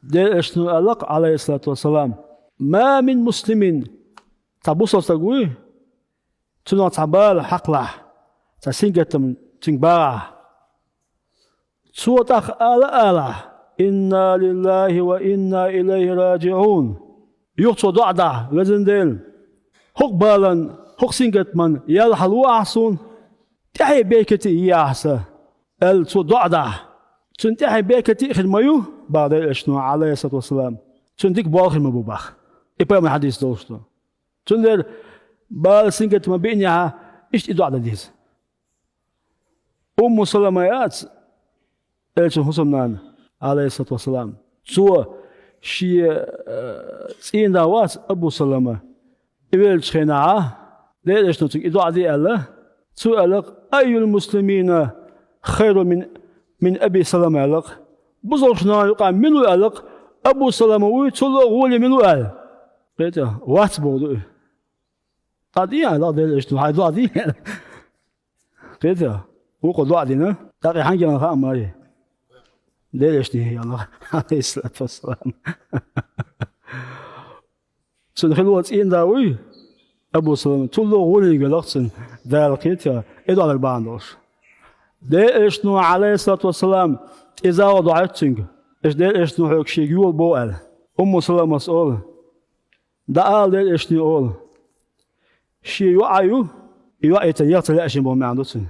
دير اشنو ألق عليه الصلاة والسلام ما من مسلم تبصر تقوي تنو تعبال حقله تسينجتم تنبارا صوتك آلا إنا لله وإنا إليه راجعون يقصد دعدا وزندل حق بالا حق سينجت من يالحلو أحسن تحي بيكتي ياحسا الصوت دعدا تنتحي بيكتي خدميو بعد اشنو عليه الصلاة والسلام تنديك باخر مبوباخ إبقى من حديث دوستو تندر بال سينجت ما بينها إيش دعدا ديز سلميات الشيخ حسن عليه الصلاة والسلام سوى شي سين دعوات أبو سلمة إبل شخناعة ليش نتوك إدعاء دي الله سؤال أي المسلمين خير من أبي سلمة لك بزرشنا يقع منو ألق أبو سلمة ويتولى غولي منو أل قلت وات بودو قضية لا ليش نتوك إدعاء دي قلت وقل دعدنا تاقي حنجي من خام ماري ليش نهي الله عليه الصلاة والسلام سنخلوا تين داوي أبو سلمة تولو غولي قلقتن ذلك إدعاء الباندوش ليش نو عليه الصلاة والسلام إذا وضعتنك ليش نو حق شيء يقول بوال سلمة مسؤول دعال ليش نقول شيء يوعي تنيات لأشين بو معندوتن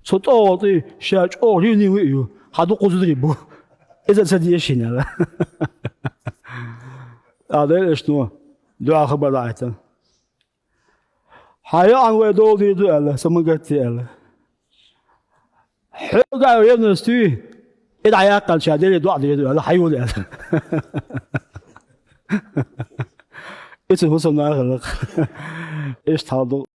صوتي شاج أوريني ويو هادو قصدي بو إذا سدي شينا هذا إيش نو دعاء خبر رايتن حيا عن ويدو دي دو الله سمعتي الله حقا يبنستي إذا يقال شادي دعاء دي دو الله حيو الله إيش هو سمعنا إيش هذا